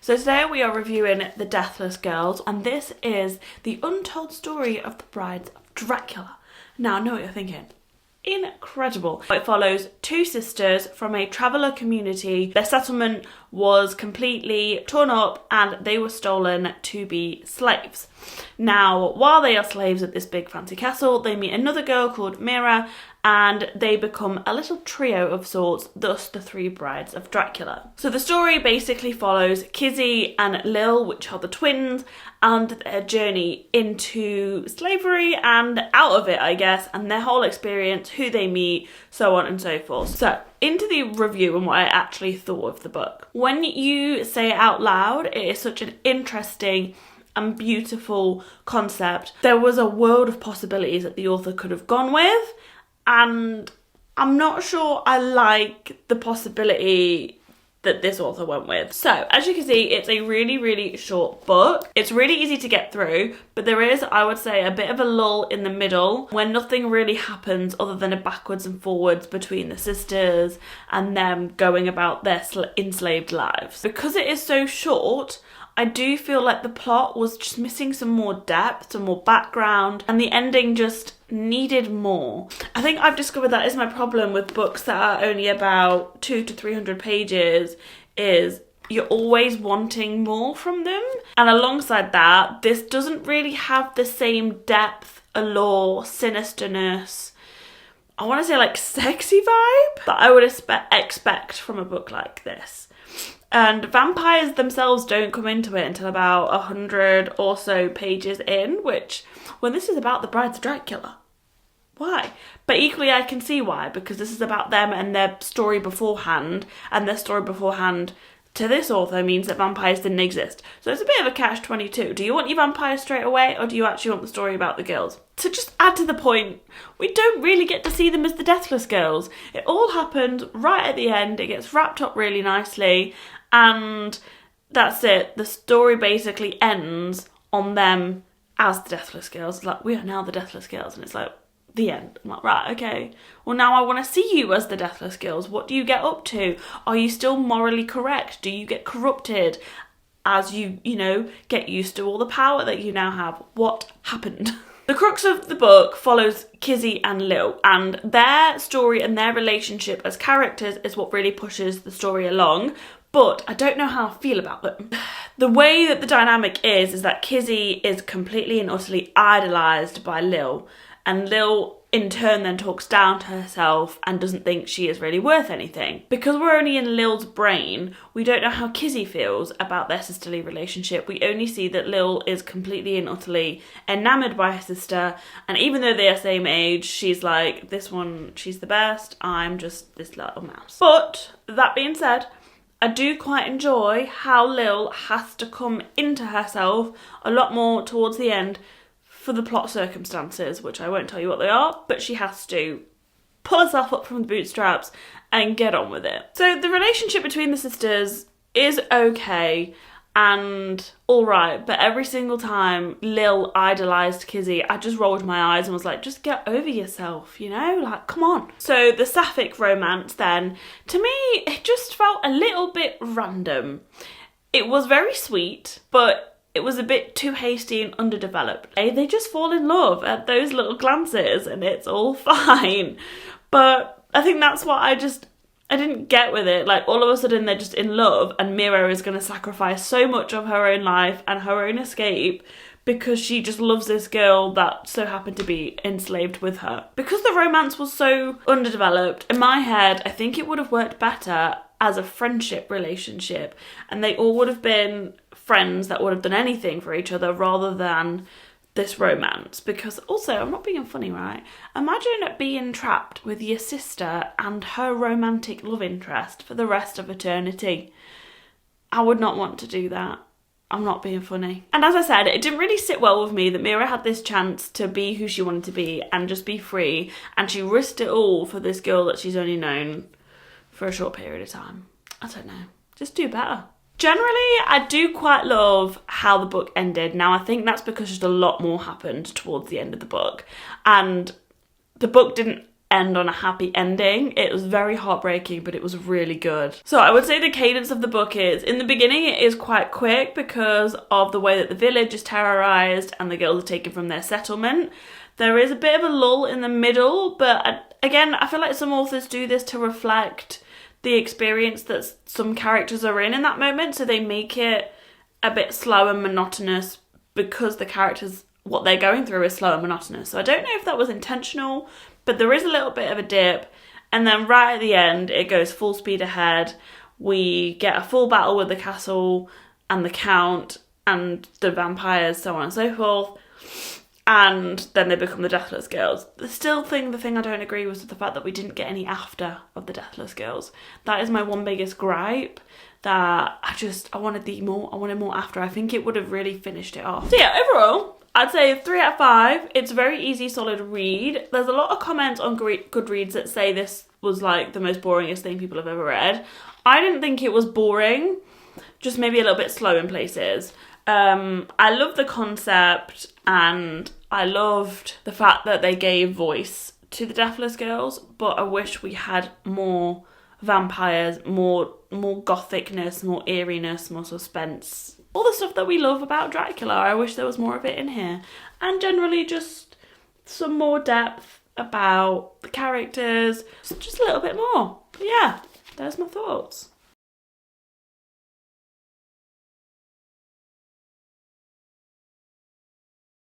So today we are reviewing The Deathless Girls, and this is the untold story of the brides of Dracula. Now I know what you're thinking. Incredible. It follows two sisters from a traveller community. Their settlement was completely torn up and they were stolen to be slaves. Now, while they are slaves at this big fancy castle, they meet another girl called Mira and they become a little trio of sorts, thus the three brides of Dracula. So the story basically follows Kizzy and Lil, which are the twins, and their journey into slavery and out of it, I guess, and their whole experience, who they meet, so on and so forth. So, into the review and what I actually thought of the book. When you say it out loud, it is such an interesting and beautiful concept. There was a world of possibilities that the author could have gone with, and I'm not sure I like the possibility that this author went with. So, as you can see, it's a really short book. It's really easy to get through, but there is, I would say, a bit of a lull in the middle when nothing really happens other than a backwards and forwards between the sisters and them going about their enslaved lives. Because it is so short, I do feel like the plot was just missing some more depth, some more background, and the ending just needed more. I think I've discovered that is my problem with books that are only about 200 to 300 pages, is you're always wanting more from them. And alongside that, this doesn't really have the same depth, allure, sinisterness, I want to say like sexy vibe that I would expect from a book like this. And vampires themselves don't come into it until about 100 or so pages in, which, when this is about the brides of Dracula, why? But equally I can see why, because this is about them and their story beforehand, and their story beforehand to this author means that vampires didn't exist. So it's a bit of a catch-22. Do you want your vampires straight away, or do you actually want the story about the girls? To just add to the point, we don't really get to see them as the Deathless Girls. It all happened right at the end, it gets wrapped up really nicely, and that's it. The story basically ends on them as the Deathless Girls. It's like, we are now the Deathless Girls, and it's like, the end. I'm like, right, okay. Well, now I want to see you as the Deathless Girls. What do you get up to? Are you still morally correct? Do you get corrupted as you get used to all the power that you now have? What happened? The crux of the book follows Kizzy and Lil, and their story and their relationship as characters is what really pushes the story along. But I don't know how I feel about them. The way that the dynamic is that Kizzy is completely and utterly idolised by Lil, and Lil in turn then talks down to herself and doesn't think she is really worth anything. Because we're only in Lil's brain, we don't know how Kizzy feels about their sisterly relationship. We only see that Lil is completely and utterly enamoured by her sister, and even though they are same age, she's like, this one, she's the best, I'm just this little mouse. But that being said, I do quite enjoy how Lil has to come into herself a lot more towards the end for the plot circumstances, which I won't tell you what they are, but she has to pull herself up from the bootstraps and get on with it. So the relationship between the sisters is okay and alright, but every single time Lil idolised Kizzy, I just rolled my eyes and was like, just get over yourself, like, come on. So the sapphic romance then, to me, it just felt a little bit random. It was very sweet, but it was a bit too hasty and underdeveloped. They just fall in love at those little glances and it's all fine. But I think that's what I didn't get with it. Like, all of a sudden they're just in love and Mira is going to sacrifice so much of her own life and her own escape because she just loves this girl that so happened to be enslaved with her. Because the romance was so underdeveloped, in my head, I think it would have worked better as a friendship relationship, and they all would have been friends that would have done anything for each other rather than this romance. Because also, I'm not being funny, right? Imagine being trapped with your sister and her romantic love interest for the rest of eternity. I would not want to do that. I'm not being funny. And as I said, it didn't really sit well with me that Mira had this chance to be who she wanted to be and just be free, and she risked it all for this girl that she's only known for a short period of time. I don't know. Just do better. Generally, I do quite love how the book ended. Now, I think that's because just a lot more happened towards the end of the book. And the book didn't end on a happy ending. It was very heartbreaking, but it was really good. So I would say the cadence of the book is, in the beginning it is quite quick because of the way that the village is terrorised and the girls are taken from their settlement. There is a bit of a lull in the middle, but again, I feel like some authors do this to reflect the experience that some characters are in that moment, so they make it a bit slow and monotonous because the characters, what they're going through is slow and monotonous. So I don't know if that was intentional, but there is a little bit of a dip, and then right at the end it goes full speed ahead. We get a full battle with the castle and the count and the vampires, so on and so forth, and then they become the Deathless Girls. The thing I don't agree with is the fact that we didn't get any after of the Deathless Girls. That is my one biggest gripe, that I wanted more after. I think it would have really finished it off. So yeah, overall, I'd say 3 out of 5. It's a very easy, solid read. There's a lot of comments on Goodreads that say this was like the most boringest thing people have ever read. I didn't think it was boring, just maybe a little bit slow in places. I love the concept, and I loved the fact that they gave voice to the Deathless Girls, but I wish we had more vampires, more gothicness, more eeriness, more suspense. All the stuff that we love about Dracula, I wish there was more of it in here. And generally just some more depth about the characters, just a little bit more. But yeah, there's my thoughts.